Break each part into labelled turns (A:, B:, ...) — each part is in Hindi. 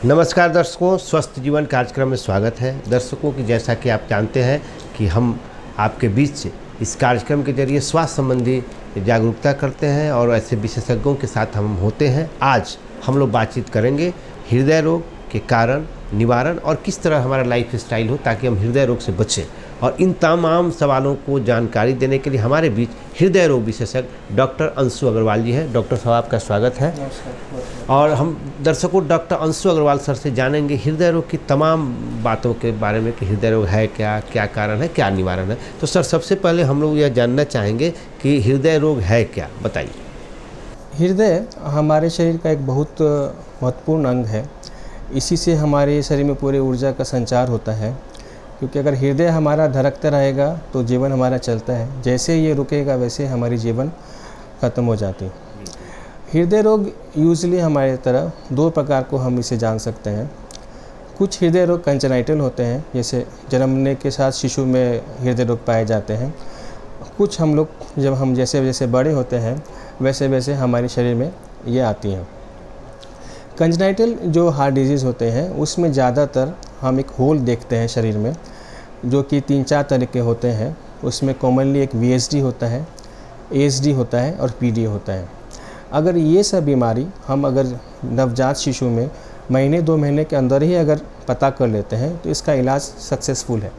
A: नमस्कार दर्शकों, स्वस्थ जीवन कार्यक्रम में स्वागत है। दर्शकों की जैसा कि आप जानते हैं कि हम आपके बीच इस कार्यक्रम के जरिए स्वास्थ्य संबंधी जागरूकता करते हैं और ऐसे विशेषज्ञों के साथ हम होते हैं। आज हम लोग बातचीत करेंगे हृदय रोग के कारण, निवारण और किस तरह हमारा लाइफ स्टाइल हो ताकि हम हृदय रोग से बचें। और इन तमाम सवालों को जानकारी देने के लिए हमारे बीच हृदय रोग विशेषज्ञ डॉक्टर अंशु अग्रवाल जी हैं। डॉक्टर साहब आपका स्वागत है। और हम दर्शकों डॉक्टर अंशु अग्रवाल सर से जानेंगे हृदय रोग की तमाम बातों के बारे में कि हृदय रोग है क्या, क्या कारण है, क्या निवारण है। तो सर सबसे पहले हम लोग यह जानना चाहेंगे कि हृदय रोग है क्या, बताइए।
B: हृदय हमारे शरीर का एक बहुत महत्वपूर्ण अंग है। इसी से हमारे शरीर में पूरी ऊर्जा का संचार होता है, क्योंकि अगर हृदय हमारा धड़कता रहेगा तो जीवन हमारा चलता है। जैसे ये रुकेगा वैसे हमारी जीवन ख़त्म हो जाती है। हृदय रोग यूजली हमारे तरह दो प्रकार को हम इसे जान सकते हैं। कुछ हृदय रोग कंजेनाइटल होते हैं, जैसे जन्मने के साथ शिशु में हृदय रोग पाए जाते हैं। कुछ हम लोग जब हम जैसे जैसे बड़े होते हैं वैसे वैसे हमारे शरीर में ये आती हैं। कंजेनाइटल जो हार्ट डिजीज़ होते हैं उसमें ज़्यादातर हम एक होल देखते हैं शरीर में, जो कि 3-4 तरह के होते हैं। उसमें कॉमनली एक VSD होता है, ASD होता है और PD होता है। अगर ये सब बीमारी हम अगर नवजात शिशु में महीने 2 महीने के अंदर ही अगर पता कर लेते हैं तो इसका इलाज सक्सेसफुल है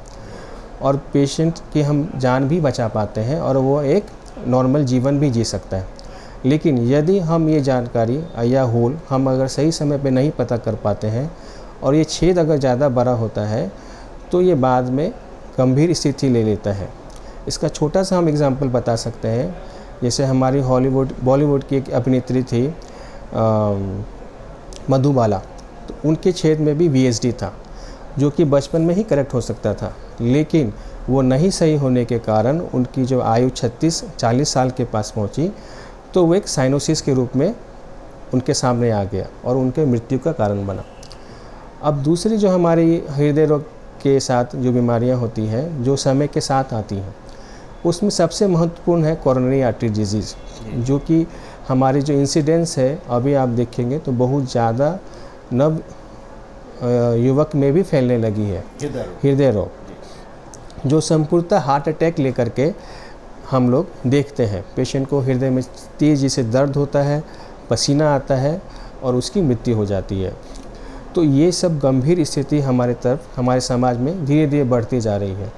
B: और पेशेंट की हम जान भी बचा पाते हैं और वो एक नॉर्मल जीवन भी जी सकता है। लेकिन यदि हम ये जानकारी या होल हम अगर सही समय पे नहीं पता कर पाते हैं और ये छेद अगर ज़्यादा बड़ा होता है तो ये बाद में गंभीर स्थिति ले लेता है। इसका छोटा सा हम एग्जांपल बता सकते हैं। जैसे हमारी बॉलीवुड की एक अभिनेत्री थी मधुबाला, तो उनके छेद में भी VSD था, जो कि बचपन में ही करेक्ट हो सकता था, लेकिन वो नहीं सही होने के कारण उनकी जो आयु 36-40 साल के पास पहुंची तो वो एक साइनोसिस के रूप में उनके सामने आ गया और उनके मृत्यु का कारण बना। अब दूसरी जो हमारी हृदय रोग के साथ जो बीमारियां होती हैं, जो समय के साथ आती हैं, उसमें सबसे महत्वपूर्ण है कोरोनरी आर्टरी डिजीज़, जो कि हमारी जो इंसिडेंस है अभी आप देखेंगे तो बहुत ज़्यादा नव युवक में भी फैलने लगी है। हृदय रोग जो संपूर्णतः हार्ट अटैक लेकर के हम लोग देखते हैं। पेशेंट को हृदय में तेज़ी से दर्द होता है, पसीना आता है और उसकी मृत्यु हो जाती है। तो ये सब गंभीर स्थिति हमारे तरफ, हमारे समाज में धीरे धीरे बढ़ती जा रही है,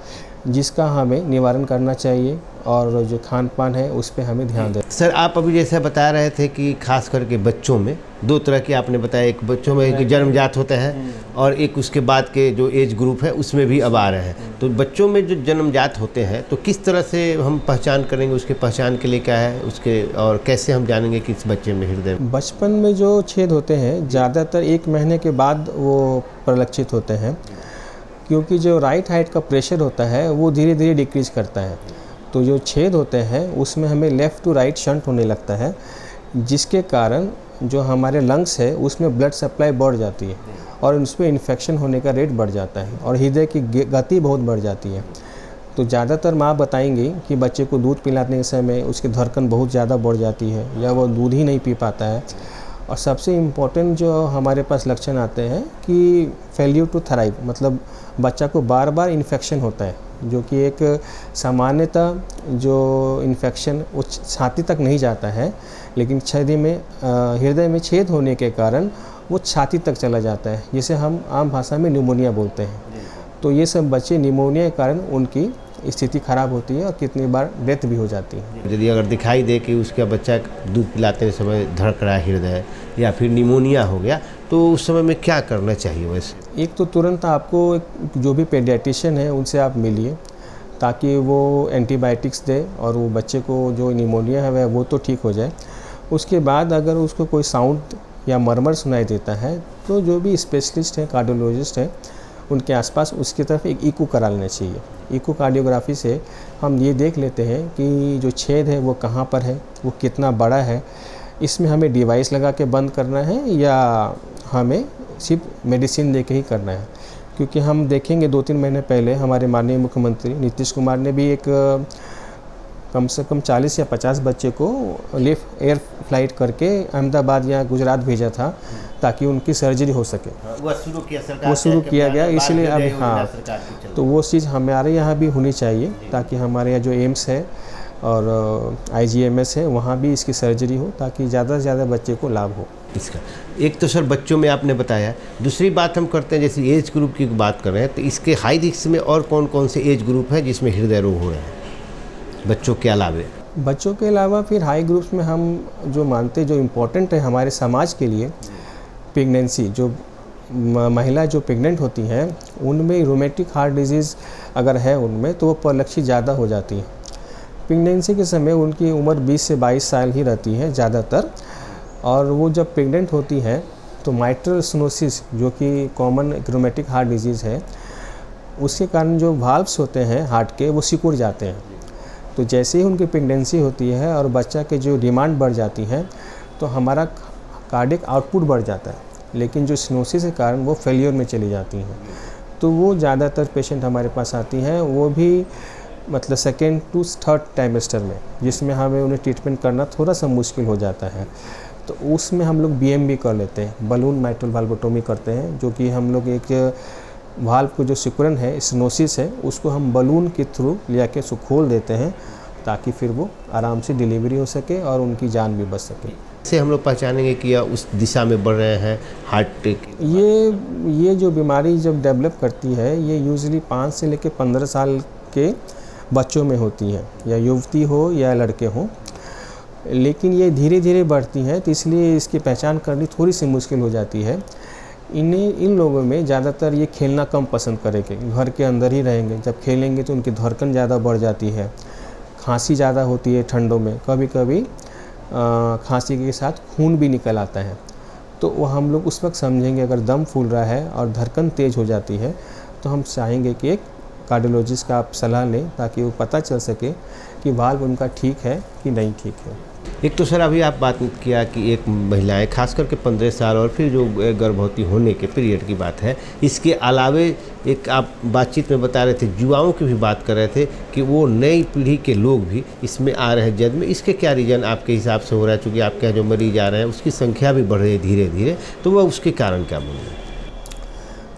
B: जिसका हमें निवारण करना चाहिए और जो खान पान है उस पर हमें ध्यान देना।
A: सर आप अभी जैसा बता रहे थे कि खास करके बच्चों में दो तरह के आपने बताया, एक बच्चों में एक जन्मजात होता है और एक उसके बाद के जो एज ग्रुप है उसमें भी अब आ रहे हैं। तो बच्चों में जो जन्मजात होते हैं तो किस तरह से हम पहचान करेंगे, उसके पहचान के लिए क्या है उसके, और कैसे हम जानेंगे कि इस बच्चे में हृदय?
B: बचपन में जो छेद होते हैं ज़्यादातर 1 महीने के बाद वो परिलक्षित होते हैं, क्योंकि जो राइट हार्ट का प्रेशर होता है वो धीरे धीरे डिक्रीज करता है। तो जो छेद होते हैं उसमें हमें लेफ़्ट टू राइट शंट होने लगता है, जिसके कारण जो हमारे लंग्स है उसमें ब्लड सप्लाई बढ़ जाती है और उस पर इन्फेक्शन होने का रेट बढ़ जाता है और हृदय की गति बहुत बढ़ जाती है। तो ज़्यादातर माँ बताएंगी कि बच्चे को दूध पिलाने के समय उसकी धड़कन बहुत ज़्यादा बढ़ जाती है या वो दूध ही नहीं पी पाता है। और सबसे इम्पोर्टेंट जो हमारे पास लक्षण आते हैं कि फेल्यूर टू थराइव, मतलब बच्चा को बार बार इन्फेक्शन होता है, जो कि एक सामान्यतः जो इन्फेक्शन वो छाती तक नहीं जाता है, लेकिन हृदय में छेद होने के कारण वो छाती तक चला जाता है, जिसे हम आम भाषा में निमोनिया बोलते हैं। तो ये सब बच्चे निमोनिया के कारण उनकी स्थिति खराब होती है और कितनी बार डेथ भी हो जाती है।
A: यदि अगर दिखाई दे कि उसका बच्चा दूध पिलाते समय धड़क रहा है हृदय या फिर निमोनिया हो गया, तो उस समय में क्या करना चाहिए? वैसे
B: एक तो तुरंत आपको जो भी पेडियाट्रिशियन है उनसे आप मिलिए, ताकि वो एंटीबायोटिक्स दे और वो बच्चे को जो निमोनिया है वो तो ठीक हो जाए। उसके बाद अगर उसको कोई साउंड या मरमर सुनाई देता है तो जो भी स्पेशलिस्ट हैं, कार्डियोलॉजिस्ट हैं, उनके आसपास उसकी तरफ एक इको करा लेना चाहिए। इकोकार्डियोग्राफी से हम ये देख लेते हैं कि जो छेद है वो कहाँ पर है, वो कितना बड़ा है, इसमें हमें डिवाइस लगा के बंद करना है या हमें सिर्फ मेडिसिन दे के ही करना है। क्योंकि हम देखेंगे 2-3 महीने पहले हमारे माननीय मुख्यमंत्री नीतीश कुमार ने भी एक कम से कम 40 या 50 बच्चे को एयर फ्लाइट करके अहमदाबाद या गुजरात भेजा था, ताकि उनकी सर्जरी हो सके।
A: वो शुरू किया सरकार,
B: वो शुरू किया गया, इसलिए अभी हाँ,
A: सरकार की चल
B: तो वो चीज़ हमारे यहाँ भी होनी चाहिए ताकि हमारे यहाँ जो एम्स है और IGMS है वहाँ भी इसकी सर्जरी हो ताकि ज़्यादा से ज़्यादा बच्चे को लाभ हो
A: इसका। एक तो सर बच्चों में आपने बताया, दूसरी बात हम करते हैं जैसे एज ग्रुप की बात कर रहे हैं, तो इसके हाई रिस्क में और कौन कौन से एज ग्रुप हैं जिसमें हृदय रोग हो रहे हैं बच्चों के अलावे?
B: बच्चों के अलावा फिर हाई ग्रुप्स में हम जो मानते हैं जो इम्पोर्टेंट है हमारे समाज के लिए, प्रेगनेंसी, जो महिला जो प्रेग्नेंट होती हैं उनमें रोमेटिक हार्ट डिजीज़ अगर है उनमें तो वो परिलक्षित ज़्यादा हो जाती है। प्रेगनेंसी के समय उनकी उम्र 20 से 22 साल ही रहती है ज़्यादातर, और वो जब प्रेग्नेंट होती है तो माइट्रल स्टेनोसिस जो कि कॉमन रोमेटिक हार्ट डिजीज़ है, उसके कारण जो वाल्व्स होते हैं हार्ट के वो सिकुड़ जाते हैं। तो जैसे ही उनकी प्रेगनेंसी होती है और बच्चा के जो डिमांड बढ़ जाती है तो हमारा कार्डियक आउटपुट बढ़ जाता है, लेकिन जो स्टेनोसिस के कारण वो फेलियर में चली जाती हैं। तो वो ज़्यादातर पेशेंट हमारे पास आती हैं, वो भी मतलब 2nd to 3rd ट्राइमेस्टर में, जिसमें हमें उन्हें ट्रीटमेंट करना थोड़ा सा मुश्किल हो जाता है। तो उसमें हम लोग BMV कर लेते हैं, बलून माइट्रल वाल्वोटोमी करते हैं, जो कि हम लोग एक वाल्व को जो सिकुड़न है, स्टेनोसिस है, उसको हम बलून के थ्रू ले के उसको खोल देते हैं ताकि फिर वो आराम से डिलीवरी हो सके और उनकी जान भी बच सके।
A: से हम लोग पहचानेंगे कि उस दिशा में बढ़ रहे हैं हार्ट?
B: ये जो बीमारी जब डेवलप करती है ये यूजुअली 5 से लेकर 15 साल के बच्चों में होती है, या युवती हो या लड़के हों, लेकिन ये धीरे धीरे बढ़ती है, तो इसलिए इसकी पहचान करनी थोड़ी सी मुश्किल हो जाती है। इन लोगों में ज़्यादातर ये खेलना कम पसंद करेंगे, घर के अंदर ही रहेंगे। जब खेलेंगे तो उनकी धड़कन ज़्यादा बढ़ जाती है, खांसी ज़्यादा होती है ठंडों में, कभी कभी खांसी के साथ खून भी निकल आता है। तो वो हम लोग उस वक्त समझेंगे अगर दम फूल रहा है और धड़कन तेज़ हो जाती है तो हम चाहेंगे कि एक कार्डियोलॉजिस्ट का आप सलाह लें ताकि वो पता चल सके कि वाल्व उनका ठीक है कि नहीं ठीक है।
A: एक तो सर अभी आप बात किया कि एक महिलाएं खास करके 15 साल और फिर जो गर्भवती होने के पीरियड की बात है, इसके अलावे एक आप बातचीत में बता रहे थे युवाओं की भी बात कर रहे थे कि वो नई पीढ़ी के लोग भी इसमें आ रहे हैं जद में। इसके क्या रीज़न आपके हिसाब से हो रहा है? चूँकि आपके यहाँ जो मरीज आ रहे हैं उसकी संख्या भी बढ़ रही है धीरे धीरे, तो वह उसके कारण क्या बोल रहे हैं?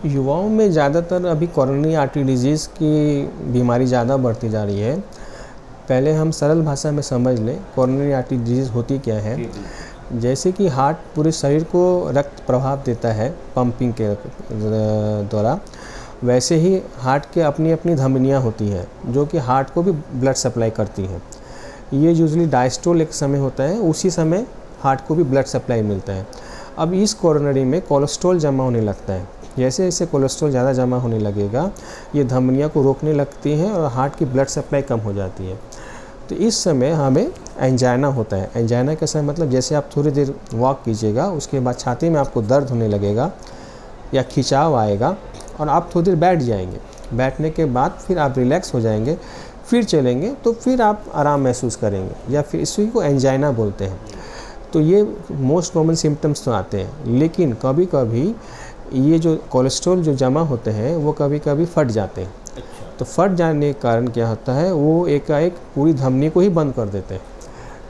B: युवाओं में ज़्यादातर अभी कोरोनरी आर्टरी डिजीज़ की बीमारी ज़्यादा बढ़ती जा रही है। पहले हम सरल भाषा में समझ लें कोरोनरी आर्टरी डिजीज़ होती क्या है। जैसे कि हार्ट पूरे शरीर को रक्त प्रभाव देता है पंपिंग के द्वारा, वैसे ही हार्ट के अपनी अपनी धमनियाँ होती हैं जो कि हार्ट को भी ब्लड सप्लाई करती हैं। ये यूजुअली डायस्टोल एक समय होता है, उसी समय हार्ट को भी ब्लड सप्लाई मिलता है। अब इस कोरोनरी में कोलेस्ट्रॉल जमा होने लगता है। जैसे जैसे कोलेस्ट्रॉल ज़्यादा जमा होने लगेगा ये धमनियों को रोकने लगती हैं और हार्ट की ब्लड सप्लाई कम हो जाती है। तो इस समय हमें एंजाइना होता है। एंजाइना का समय मतलब जैसे आप थोड़ी देर वॉक कीजिएगा उसके बाद छाती में आपको दर्द होने लगेगा या खिंचाव आएगा और आप थोड़ी देर बैठ जाएंगे। बैठने के बाद फिर आप रिलैक्स हो जाएंगे, फिर चलेंगे तो फिर आप आराम महसूस करेंगे, या फिर इसी को एंजाइना बोलते हैं। तो ये मोस्ट कॉमन सिम्टम्स तो आते हैं, लेकिन कभी कभी ये जो कोलेस्ट्रॉल जो जमा होते हैं वो कभी कभी फट जाते हैं। तो फट जाने के कारण क्या होता है वो एकाएक पूरी धमनी को ही बंद कर देते हैं।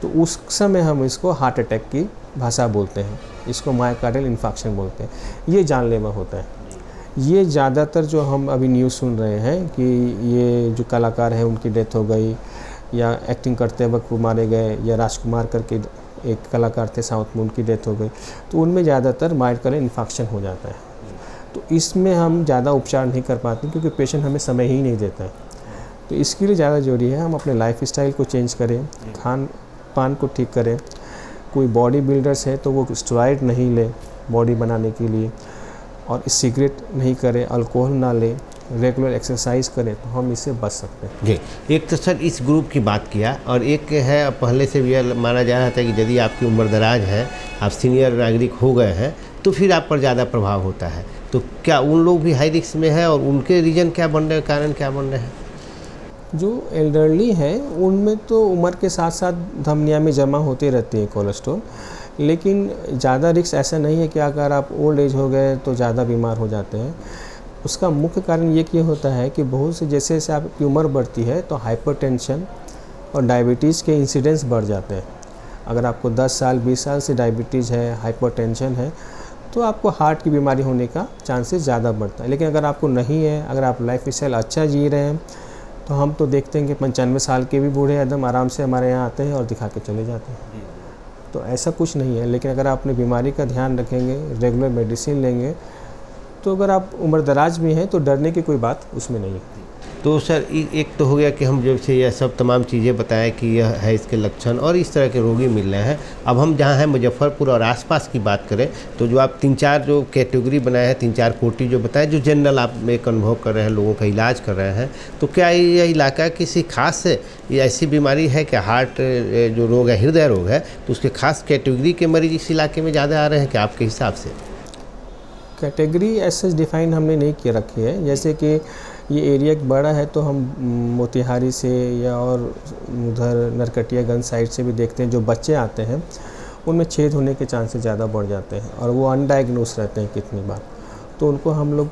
B: तो उस समय हम इसको हार्ट अटैक की भाषा बोलते हैं, इसको मायोकार्डियल इन्फार्क्शन बोलते हैं। ये जानलेवा होता है। ये ज़्यादातर जो हम अभी न्यूज़ सुन रहे हैं कि ये जो कलाकार हैं उनकी डेथ हो गई या एक्टिंग करते वक्त वो मारे गए, या राजकुमार करके एक कलाकार थे साउथ में उनकी डेथ हो गई, तो उनमें ज़्यादातर मायोकार्डियल इन्फार्क्शन हो जाता है। तो इसमें हम ज़्यादा उपचार नहीं कर पाते क्योंकि पेशेंट हमें समय ही नहीं देता है। तो इसके लिए ज़्यादा ज़रूरी है हम अपने लाइफ स्टाइल को चेंज करें, खान पान को ठीक करें। कोई बॉडी बिल्डर्स है तो वो स्टेरॉइड नहीं ले बॉडी बनाने के लिए, और सिगरेट नहीं करें, अल्कोहल ना लें, रेगुलर एक्सरसाइज करें, तो हम इससे बच सकते हैं।
A: जी, एक तो सर इस ग्रुप की बात किया, और एक है पहले से भी यह माना जा रहा था कि यदि आपकी उम्र दराज है, आप सीनियर नागरिक हो गए हैं, तो फिर आप पर ज़्यादा प्रभाव होता है। तो क्या उन लोग भी हाई रिस्क में है और उनके रीजन क्या बन रहे हैं, कारण क्या बन रहे हैं?
B: जो एल्डरली हैं उनमें तो उम्र के साथ साथ धमनियाँ में जमा होती रहती है कोलेस्ट्रॉल, लेकिन ज़्यादा रिस्क ऐसा नहीं है कि अगर आप ओल्ड एज हो गए तो ज़्यादा बीमार हो जाते हैं। उसका मुख्य कारण ये कि होता है कि बहुत से जैसे जैसे आपकी उम्र बढ़ती है तो हाइपरटेंशन और डायबिटीज़ के इंसिडेंस बढ़ जाते हैं। अगर आपको 10 साल 20 साल से डायबिटीज़ है, हाइपरटेंशन है, तो आपको हार्ट की बीमारी होने का चांसेस ज़्यादा बढ़ता है। लेकिन अगर आपको नहीं है, अगर आप लाइफ स्टाइल अच्छा जी रहे हैं, तो हम तो देखते हैं कि 95 साल के भी बूढ़े एकदम आराम से हमारे यहाँ आते हैं और दिखा के चले जाते हैं। तो ऐसा कुछ नहीं है। लेकिन अगर आप अपनी बीमारी का ध्यान रखेंगे, रेगुलर मेडिसिन लेंगे, तो अगर आप उम्र दराज में हैं तो डरने की कोई बात उसमें नहीं है।
A: तो सर एक तो हो गया कि हम जब से यह सब तमाम चीज़ें बताएं कि यह है इसके लक्षण और इस तरह के रोगी मिल रहे हैं। अब हम जहाँ हैं मुजफ्फरपुर और आसपास की बात करें तो जो आप 3-4 जो कैटेगरी बनाए हैं, 3-4 कोटि जो बताए, जो जनरल आप एक अनुभव कर रहे हैं, लोगों का इलाज कर रहे हैं, तो क्या यह इलाका किसी खास ये ऐसी बीमारी है कि हार्ट जो रोग है, हृदय रोग है, तो उसके खास कैटेगरी के मरीज इस इलाके में ज़्यादा आ रहे हैं क्या आपके हिसाब से?
B: कैटेगरी ऐसे डिफ़ाइन हमने नहीं किए रखी है। जैसे कि ये एरिया बड़ा है तो हम मोतिहारी से या और उधर नरकटियागंज साइड से भी देखते हैं, जो बच्चे आते हैं उनमें छेद होने के चांसेस ज़्यादा बढ़ जाते हैं और वो अनडायग्नोस रहते हैं कितनी बार। तो उनको हम लोग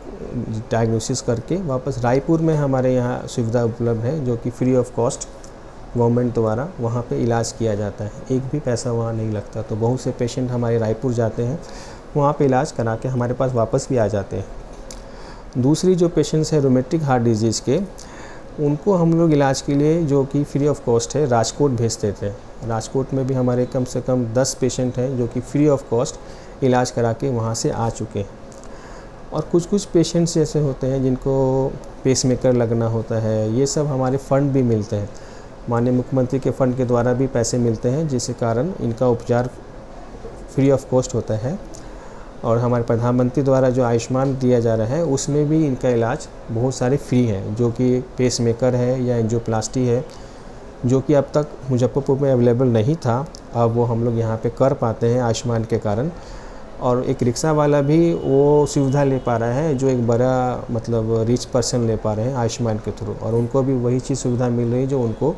B: डायग्नोसिस करके वापस रायपुर में हमारे यहाँ सुविधा उपलब्ध है, जो कि फ्री ऑफ कॉस्ट गवर्नमेंट द्वारा वहाँ पे इलाज किया जाता है। एक भी पैसा वहाँ नहीं लगता। तो बहुत से पेशेंट हमारे रायपुर जाते हैं, वहाँ पे इलाज करा के हमारे पास वापस भी आ जाते हैं। दूसरी जो पेशेंट्स है रोमेटिक हार्ट डिजीज़ के, उनको हम लोग इलाज के लिए, जो कि फ्री ऑफ कॉस्ट है, राजकोट भेज देते हैं। राजकोट में भी हमारे कम से कम 10 पेशेंट हैं जो कि फ्री ऑफ कॉस्ट इलाज करा के वहाँ से आ चुके हैं। और कुछ पेशेंट्स ऐसे होते हैं जिनको पेसमेकर लगना होता है, ये सब हमारे फ़ंड भी मिलते हैं। माननीय मुख्यमंत्री के फ़ंड के द्वारा भी पैसे मिलते हैं, जिसके कारण इनका उपचार फ्री ऑफ कॉस्ट होता है। और हमारे प्रधानमंत्री द्वारा जो आयुष्मान दिया जा रहा है, उसमें भी इनका इलाज बहुत सारे फ्री है, जो कि पेसमेकर है या एंजियोप्लास्टी है, जो कि अब तक मुजफ्फरपुर में अवेलेबल नहीं था। अब वो हम लोग यहाँ पे कर पाते हैं आयुष्मान के कारण। और एक रिक्शा वाला भी वो सुविधा ले पा रहा है, जो एक बड़ा मतलब रिच पर्सन ले पा रहे हैं आयुष्मान के थ्रू, और उनको भी वही चीज़ सुविधा मिल रही है जो उनको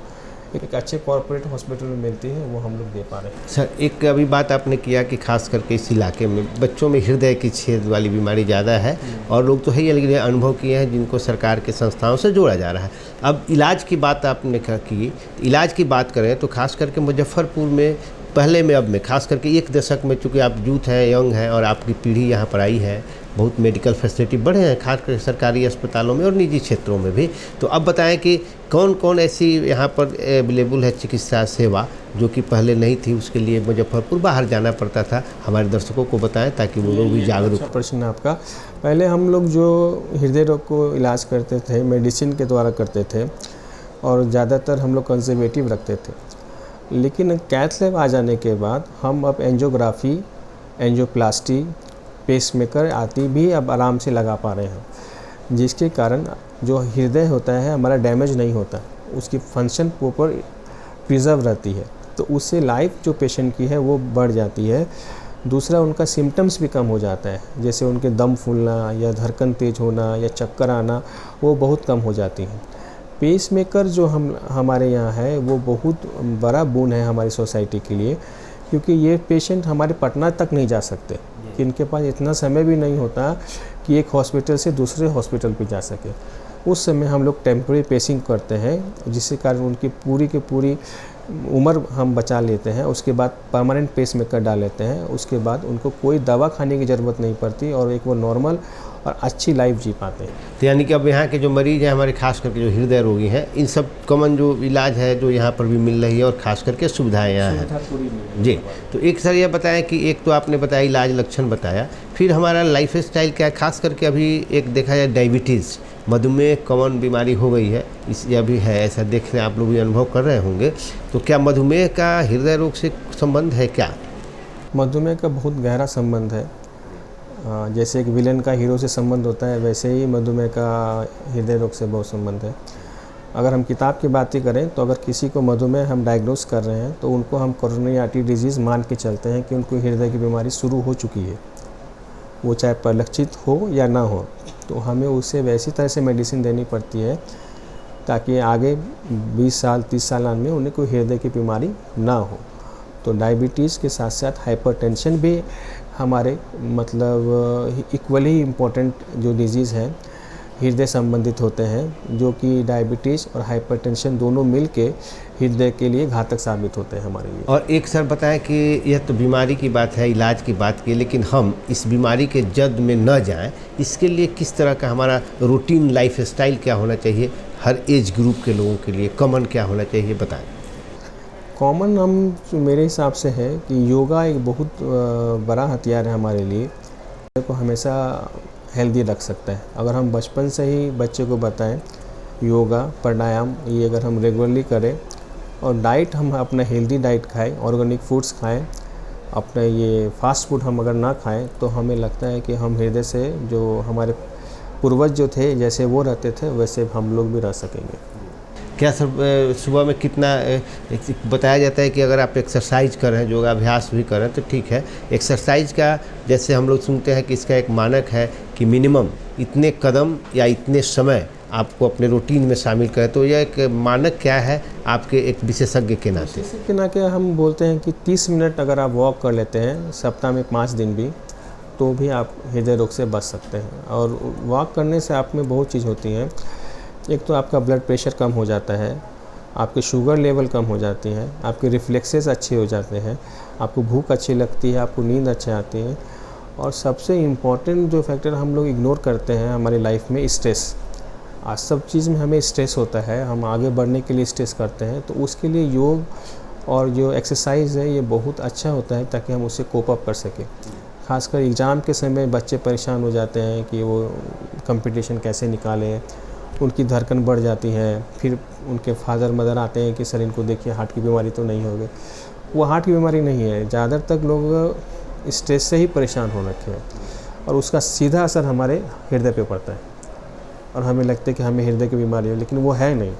B: एक अच्छे कॉर्पोरेट हॉस्पिटल में मिलती है, वो हम लोग दे पा रहे हैं।
A: सर एक अभी बात आपने किया कि खास करके इस इलाके में बच्चों में हृदय की छेद वाली बीमारी ज़्यादा है, और लोग तो है ही, लेकिन अनुभव किए हैं जिनको सरकार के संस्थाओं से जोड़ा जा रहा है। अब इलाज की बात आपने की, इलाज की बात करें तो खास करके मुजफ्फरपुर में पहले में अब में खास करके एक दशक में, चूँकि आप यूथ हैं, यंग हैं और आपकी पीढ़ी यहाँ पर आई है, बहुत मेडिकल फैसिलिटी बढ़े हैं खास कर सरकारी अस्पतालों में और निजी क्षेत्रों में भी। तो अब बताएं कि कौन कौन ऐसी यहाँ पर अवेलेबल है चिकित्सा सेवा जो कि पहले नहीं थी, उसके लिए मुजफ्फरपुर बाहर जाना पड़ता था, हमारे दर्शकों को बताएं ताकि वो लोग भी जागरूक।
B: अच्छा प्रश्न है आपका। पहले हम लोग जो हृदय रोग को इलाज करते थे मेडिसिन के द्वारा करते थे, और ज़्यादातर हम लोग कंजर्वेटिव रखते थे। लेकिन कैथ लैब आ जाने के बाद हम अब एंजियोग्राफी, एंजियोप्लास्टी, पेसमेकर आदि भी अब आराम से लगा पा रहे हैं, जिसके कारण जो हृदय होता है हमारा डैमेज नहीं होता, उसकी फंक्शन प्रॉपर प्रिजर्व रहती है। तो उससे लाइफ जो पेशेंट की है वो बढ़ जाती है। दूसरा, उनका सिम्टम्स भी कम हो जाता है, जैसे उनके दम फूलना या धड़कन तेज होना या चक्कर आना, वो बहुत कम हो जाती है। पेसमेकर जो हमारे यहाँ है वो बहुत बड़ा बोन है हमारी सोसाइटी के लिए, क्योंकि ये पेशेंट हमारे पटना तक नहीं जा सकते, कि इनके पास इतना समय भी नहीं होता कि एक हॉस्पिटल से दूसरे हॉस्पिटल पे जा सके। उस समय हम लोग टेम्परेरी पेसिंग करते हैं, जिसके कारण उनकी पूरी की पूरी उम्र हम बचा लेते हैं। उसके बाद परमानेंट पेसमेकर डाल लेते हैं, उसके बाद उनको कोई दवा खाने की ज़रूरत नहीं पड़ती और एक वो नॉर्मल और अच्छी लाइफ जी पाते हैं।
A: तो यानी कि अब यहाँ के जो मरीज़ हैं हमारे, खास करके जो हृदय रोगी हैं, इन सब कॉमन जो इलाज है जो यहाँ पर भी मिल रही है और ख़ास करके सुविधाएं यहाँ हैं जी। तो एक सर ये बताएं कि एक तो आपने बताया इलाज लक्षण बताया, फिर हमारा लाइफ स्टाइल क्या है, खास करके अभी एक देखा जाए डायबिटीज़, मधुमेह कॉमन बीमारी हो गई है, इस अभी है ऐसा देखने आप लोग भी अनुभव कर रहे होंगे। तो क्या मधुमेह का हृदय रोग से संबंध है क्या?
B: मधुमेह का बहुत गहरा संबंध है। जैसे एक विलेन का हीरो से संबंध होता है, वैसे ही मधुमेह का हृदय रोग से बहुत संबंध है। अगर हम किताब की बात ही करें तो अगर किसी को मधुमेह हम डायग्नोस कर रहे हैं तो उनको हम कोरोनरी आर्टरी डिजीज़ मान के चलते हैं कि उनको हृदय की बीमारी शुरू हो चुकी है, वो चाहे परिलक्षित हो या ना हो। तो हमें उसे वैसी तरह से मेडिसिन देनी पड़ती है ताकि आगे 20 साल 30 साल में उन्हें कोई हृदय की बीमारी ना हो। तो डायबिटीज़ के साथ साथ हाइपरटेंशन भी हमारे मतलब इक्वली इम्पोर्टेंट जो डिजीज़ है, हृदय संबंधित होते हैं, जो कि डायबिटीज़ और हाइपरटेंशन दोनों मिल के हृदय के लिए घातक साबित होते हैं हमारे लिए।
A: और एक सर बताएं कि यह तो बीमारी की बात है, इलाज की बात की, लेकिन हम इस बीमारी के जद में न जाएं, इसके लिए किस तरह का हमारा रूटीन लाइफ स्टाइल क्या होना चाहिए, हर एज ग्रुप के लोगों के लिए कॉमन क्या होना चाहिए, बताएं।
B: कॉमन मेरे हिसाब से है कि योगा एक बहुत बड़ा हथियार है हमारे लिए, को हमेशा हेल्दी रख सकता है। अगर हम बचपन से ही बच्चे को बताएं योगा प्राणायाम ये अगर हम रेगुलरली करें, और डाइट हम अपना हेल्दी डाइट खाएं, ऑर्गेनिक फूड्स खाएं, अपना ये फास्ट फूड हम अगर ना खाएं, तो हमें लगता है कि हम हृदय से जो हमारे पूर्वज जो थे जैसे वो रहते थे वैसे हम लोग भी रह सकेंगे।
A: क्या सर सुबह में कितना बताया जाता है कि अगर आप एक्सरसाइज कर रहे हैं, योगाभ्यास भी कर रहे हैं तो ठीक है, एक्सरसाइज का जैसे हम लोग सुनते हैं कि इसका एक मानक है कि मिनिमम इतने कदम या इतने समय आपको अपने रूटीन में शामिल करें, तो यह एक मानक क्या है आपके एक विशेषज्ञ के नाते?
B: हम बोलते हैं कि 30 मिनट अगर आप वॉक कर लेते हैं सप्ताह में 5 दिन भी, तो भी आप हृदय रोग से बच सकते हैं। और वॉक करने से आप में बहुत चीज़ होती हैं। एक तो आपका ब्लड प्रेशर कम हो जाता है, आपकी शुगर लेवल कम हो जाती है, आपके रिफ्लेक्सेस अच्छे हो जाते हैं, आपको भूख अच्छी लगती है, आपको नींद अच्छी आती है। और सबसे इम्पॉर्टेंट जो फैक्टर हम लोग इग्नोर करते हैं हमारी लाइफ में, स्ट्रेस। आज सब चीज़ में हमें स्ट्रेस होता है, हम आगे बढ़ने के लिए स्ट्रेस करते हैं, तो उसके लिए योग और जो एक्सरसाइज है ये बहुत अच्छा होता है ताकि हम उससे कोप अप कर सकें। खासकर एग्ज़ाम के समय बच्चे परेशान हो जाते हैं कि वो कंपटीशन कैसे निकालें, उनकी धड़कन बढ़ जाती है, फिर उनके फादर मदर आते हैं कि सर इनको देखिए हार्ट की बीमारी तो नहीं होगी। वो हार्ट की बीमारी नहीं है, ज़्यादातर लोग स्ट्रेस से ही परेशान हो रखे हैं और उसका सीधा असर हमारे हृदय पे पड़ता है और हमें लगता है कि हमें हृदय की बीमारी है, लेकिन वो है नहीं,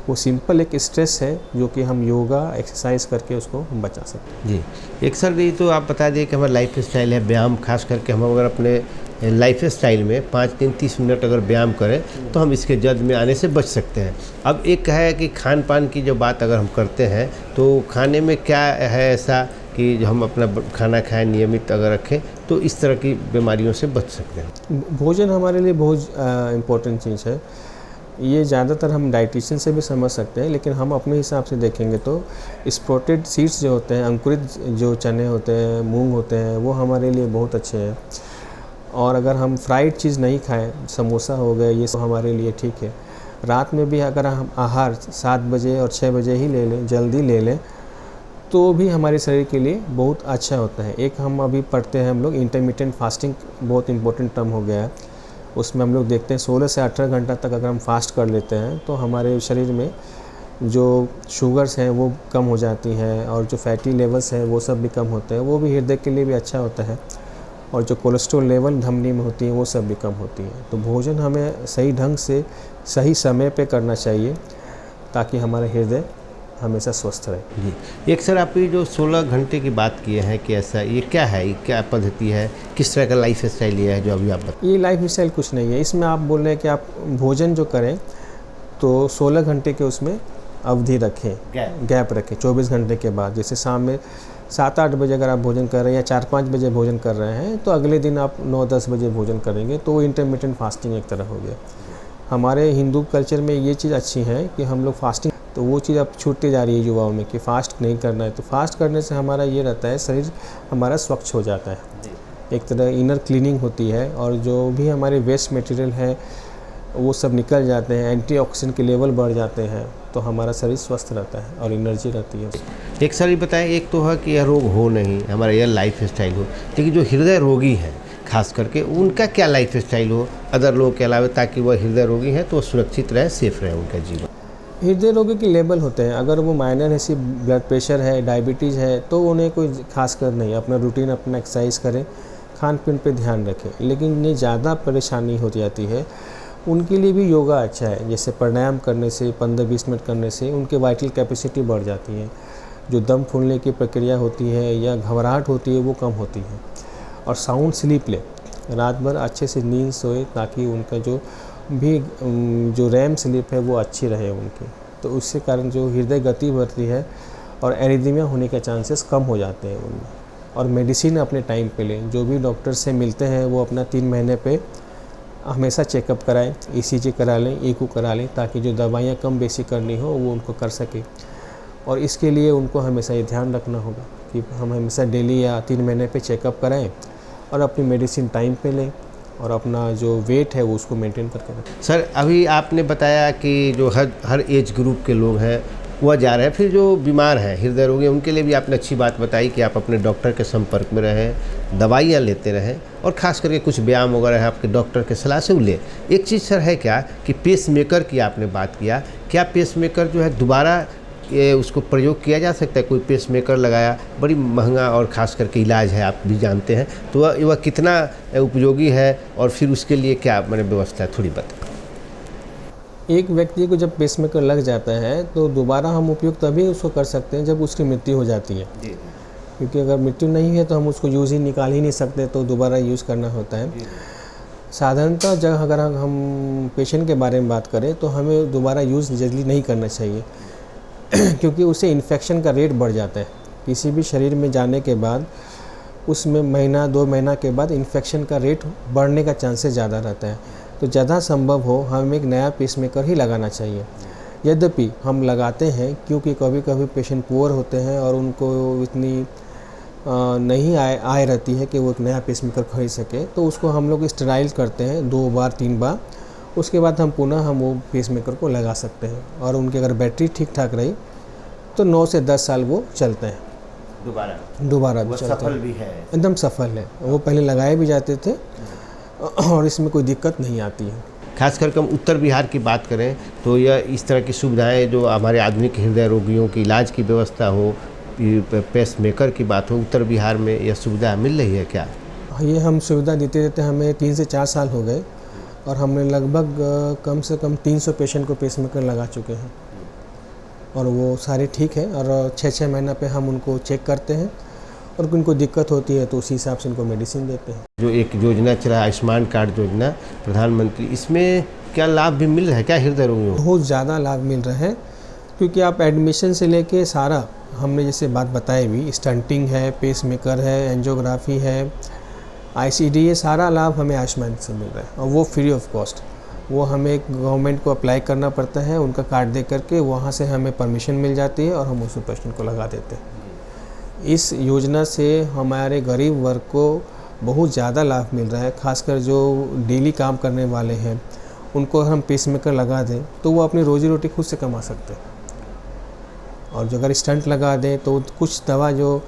B: वो सिंपल एक स्ट्रेस है जो कि हम योगा एक्सरसाइज करके उसको हम बचा सकते हैं।
A: जी, एक सर ये तो आप बता दिए कि हमारा लाइफ स्टाइल है व्यायाम, खास करके हम अगर अपने लाइफ स्टाइल में 5 दिन 30 मिनट अगर व्यायाम करें तो हम इसके जद में आने से बच सकते हैं। अब एक है कि खान पान की जो बात अगर हम करते हैं तो खाने में क्या है ऐसा कि जो हम अपना खाना खाएं नियमित अगर रखें तो इस तरह की बीमारियों से बच सकते हैं?
B: भोजन हमारे लिए बहुत इम्पोर्टेंट चीज़ है। ये ज़्यादातर हम डाइटिशियन से भी समझ सकते हैं, लेकिन हम अपने हिसाब से देखेंगे तो स्प्रोटेड सीड्स जो होते हैं, अंकुरित जो चने होते हैं, मूंग होते हैं, वो हमारे लिए बहुत अच्छे हैं। और अगर हम फ्राइड चीज़ नहीं खाएं, समोसा हो गए, ये सब हमारे लिए ठीक है। रात में भी अगर हम आहार 7 बजे और 6 बजे ही ले लें, जल्दी ले लें, तो भी हमारे शरीर के लिए बहुत अच्छा होता है। एक हम अभी पढ़ते हैं हम लोग इंटरमिटेंट फास्टिंग, बहुत इंपॉर्टेंट टर्म हो गया है। उसमें हम लोग देखते हैं 16 से 18 घंटा तक अगर हम फास्ट कर लेते हैं तो हमारे शरीर में जो शुगर्स हैं वो कम हो जाती हैं और जो फैटी लेवल्स हैं वो सब भी कम होते हैं, वो भी हृदय के लिए भी अच्छा होता है। और जो कोलेस्ट्रॉल लेवल धमनी में होती है वो सब भी कम होती है। तो भोजन हमें सही ढंग से सही समय पे करना चाहिए ताकि हमारा हृदय हमेशा स्वस्थ रहे।
A: जी, एक सर आप ये जो 16 घंटे की बात किए हैं कि ऐसा ये क्या है, ये क्या पद्धति है, किस तरह का लाइफ स्टाइल ये है जो अभी आप बताएं?
B: ये लाइफ स्टाइल कुछ नहीं है, इसमें आप बोल रहे हैं कि आप भोजन जो करें तो 16 घंटे के उसमें अवधि रखें, गैप रखें 24 घंटे के बाद। जैसे शाम में 7-8 बजे अगर आप भोजन कर रहे हैं या 4-5 बजे भोजन कर रहे हैं तो अगले दिन आप 9-10 बजे भोजन करेंगे, तो वो इंटरमिटेंट फास्टिंग एक तरह हो गया। हमारे हिंदू कल्चर में ये चीज़ अच्छी है कि हम लोग फास्टिंग, तो वो चीज़ अब छूटती जा रही है युवाओं में कि फ़ास्ट नहीं करना है। तो फास्ट करने से हमारा ये रहता है शरीर हमारा स्वच्छ हो जाता है, एक तरह इनर क्लीनिंग होती है और जो भी हमारे वेस्ट मटेरियल है वो सब निकल जाते हैं, एंटीऑक्सीडेंट के लेवल बढ़ जाते हैं, तो हमारा शरीर स्वस्थ रहता है और एनर्जी रहती है।
A: एक सर ये बताएं, एक तो है कि यह रोग हो नहीं, हमारा यह लाइफ स्टाइल हो, लेकिन जो हृदय रोगी हैं खास करके उनका क्या लाइफ स्टाइल हो अदर लोगों के अलावा, ताकि वह हृदय रोगी हैं तो सुरक्षित रहे, सेफ रहे उनका जीवन?
B: हृदय रोगी के लेवल होते हैं, अगर वो माइनर है, सिर्फ ब्लड प्रेशर है, डायबिटीज़ है, तो उन्हें कोई खास कर नहीं, अपना रूटीन अपना एक्सरसाइज करें, खान पीन पे ध्यान रखें। लेकिन ये ज़्यादा परेशानी हो जाती है उनके लिए भी योगा अच्छा है। जैसे प्राणायाम करने से 15-20 मिनट करने से उनके वाइटल कैपेसिटी बढ़ जाती है, जो दम फूलने की प्रक्रिया होती है या घबराहट होती है वो कम होती है। और साउंड स्लीप ले, रात भर अच्छे से नींद सोए ताकि उनका जो रैम स्लीप है वो अच्छी रहे उनकी, तो उससे कारण जो हृदय गति बढ़ती है और एरिथमिया होने के चांसेस कम हो जाते हैं उनमें। और मेडिसिन अपने टाइम पे लें, जो भी डॉक्टर से मिलते हैं वो अपना 3 महीने पे हमेशा चेकअप कराएं, ईसीजी करा लें, ईको करा लें, ताकि जो दवाइयाँ कम बेसी करनी हो वो उनको कर सके। और इसके लिए उनको हमेशा ये ध्यान रखना होगा कि हम हमेशा डेली या 3 महीने पे चेकअप कराएं और अपनी मेडिसिन टाइम पे लें और अपना जो वेट है वो उसको मेंटेन करके रखें।
A: सर, अभी आपने बताया कि जो हर एज ग्रुप के लोग हैं वह जा रहे हैं, फिर जो बीमार हैं, हृदय रोगी, उनके लिए भी आपने अच्छी बात बताई कि आप अपने डॉक्टर के संपर्क में रहें, दवाइयाँ लेते रहें और ख़ास करके कुछ व्यायाम वगैरह है आपके डॉक्टर के सलाह से लें। एक चीज़ सर है क्या कि पेसमेकर की आपने बात किया, क्या पेसमेकर जो है दोबारा उसको प्रयोग किया जा सकता है? कोई पेसमेकर लगाया, बड़ी महंगा और ख़ास करके इलाज है, आप भी जानते हैं, तो वह कितना उपयोगी है और फिर उसके लिए क्या मैंने व्यवस्था है, थोड़ी बताएं।
B: एक व्यक्ति को जब पेसमेकर लग जाता है तो दोबारा हम उपयोग तभी उसको कर सकते हैं जब उसकी मृत्यु हो जाती है, क्योंकि अगर मृत्यु नहीं है तो हम उसको यूज़ ही निकाल ही नहीं सकते, तो दोबारा यूज़ करना होता है। साधारणतः जब अगर हम पेशेंट के बारे में बात करें तो हमें दोबारा यूज़ जल्दी नहीं करना चाहिए क्योंकि उससे इन्फेक्शन का रेट बढ़ जाता है। किसी भी शरीर में जाने के बाद उसमें महीना 2 महीना के बाद इन्फेक्शन का रेट बढ़ने का चांसेस ज़्यादा रहता है। तो ज़्यादा संभव हो हम एक नया पेसमेकर ही लगाना चाहिए। यद्यपि हम लगाते हैं क्योंकि कभी कभी पेशेंट पुअर होते हैं और उनको इतनी नहीं आय रहती है कि वो एक नया पेसमेकर खरीद सके, तो उसको हम लोग स्टेराइल करते हैं 2 बार 3 बार, उसके बाद हम पुनः वो पेसमेकर को लगा सकते हैं। और उनकी अगर बैटरी ठीक ठाक रही तो 9 से 10 साल वो चलते हैं, दोबारा भी चलते
A: सफल भी है,
B: एकदम सफल है। वो पहले लगाए भी जाते थे और इसमें कोई दिक्कत नहीं आती है।
A: खास करके हम उत्तर बिहार की बात करें तो यह इस तरह की सुविधाएं जो हमारे आधुनिक हृदय रोगियों की इलाज की व्यवस्था हो, पेसमेकर की बात हो, उत्तर बिहार में यह सुविधा मिल रही है क्या?
B: ये हम सुविधा देते देते हमें 3 से 4 साल हो गए और हमने लगभग कम से कम 300 पेशेंट को पेसमेकर लगा चुके हैं और वो सारे ठीक हैं। और 6-6 महीना पे हम उनको चेक करते हैं और उनको दिक्कत होती है तो उसी हिसाब से उनको मेडिसिन देते हैं।
A: जो एक योजना चला आयुष्मान कार्ड योजना प्रधानमंत्री, इसमें क्या लाभ भी मिल रहा है क्या हृदय रोगियों को?
B: बहुत ज़्यादा लाभ मिल रहा है, क्योंकि आप एडमिशन से लेके सारा हमने जैसे बात बताई भी, स्टंटिंग है, पेसमेकर है, एंजियोग्राफी है, आईसीडी, ये सारा लाभ हमें आयुष्मान से मिल रहा है और वो फ्री ऑफ कॉस्ट। वो हमें गवर्नमेंट को अप्लाई करना पड़ता है, उनका कार्ड दे करके वहाँ से हमें परमिशन मिल जाती है और हम उस पेशेंट को लगा देते हैं। इस योजना से हमारे गरीब वर्ग को बहुत ज़्यादा लाभ मिल रहा है। खासकर जो डेली काम करने वाले हैं उनको अगर हम पेसमेकर लगा दें तो वो अपनी रोजी रोटी खुद से कमा सकते हैं। और जो अगर स्टंट लगा दें तो कुछ दवा जो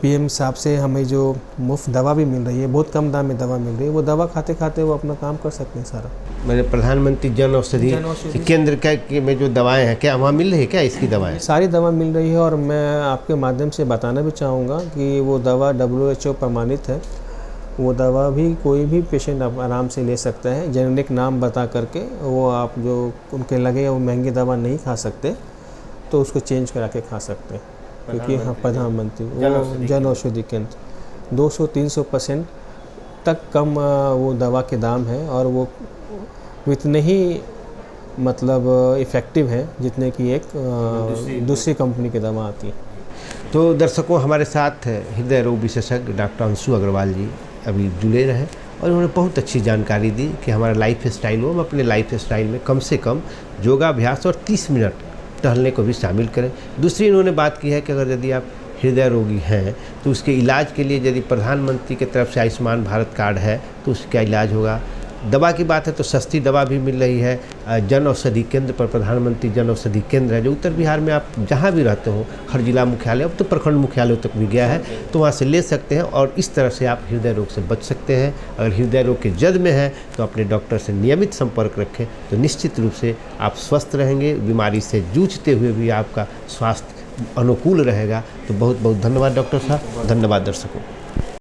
B: पीएम साहब से हमें जो मुफ्त दवा भी मिल रही है, बहुत कम दाम में दवा मिल रही है, वो दवा खाते खाते वो अपना काम कर सकते हैं सारा।
A: मैंने प्रधानमंत्री जन औषधि केंद्र के में जो दवाएं हैं क्या वहाँ मिल रही है क्या इसकी दवाएं?
B: सारी दवा मिल रही है और मैं आपके माध्यम से बताना भी चाहूँगा कि वो दवा WHO प्रमाणित है। वो दवा भी कोई भी पेशेंट आराम से ले सकता है। जेनेरिक नाम बता करके वो आप जो उनके लगे वो महंगी दवा नहीं खा सकते तो उसको चेंज करा के खा सकते हैं, क्योंकि हाँ प्रधानमंत्री जन औषधि केंद्र 200-300% तक कम वो दवा के दाम है और वो इतने ही मतलब इफ़ेक्टिव है जितने की एक दूसरी कंपनी की दवा आती है।
A: तो दर्शकों, हमारे साथ हृदय रोग विशेषज्ञ डॉक्टर अंशु अग्रवाल जी अभी जुड़े रहे और उन्होंने बहुत अच्छी जानकारी दी कि हमारा लाइफ स्टाइल हो, हम अपने लाइफ स्टाइल में कम से कम योगाभ्यास और 30 मिनट टहलने को भी शामिल करें। दूसरी इन्होंने बात की है कि अगर यदि आप हृदय रोगी हैं तो उसके इलाज के लिए यदि प्रधानमंत्री की तरफ से आयुष्मान भारत कार्ड है तो उसका इलाज होगा। दवा की बात है तो सस्ती दवा भी मिल रही है जन औषधि केंद्र पर। प्रधानमंत्री जन औषधि केंद्र है जो उत्तर बिहार में आप जहाँ भी रहते हो, हर जिला मुख्यालय, अब तो प्रखंड मुख्यालय तक भी गया है, तो वहाँ से ले सकते हैं और इस तरह से आप हृदय रोग से बच सकते हैं। अगर हृदय रोग के जद में है तो अपने डॉक्टर से नियमित संपर्क रखें तो निश्चित रूप से आप स्वस्थ रहेंगे, बीमारी से जूझते हुए भी आपका स्वास्थ्य अनुकूल रहेगा। तो बहुत बहुत धन्यवाद डॉक्टर साहब, धन्यवाद दर्शकों।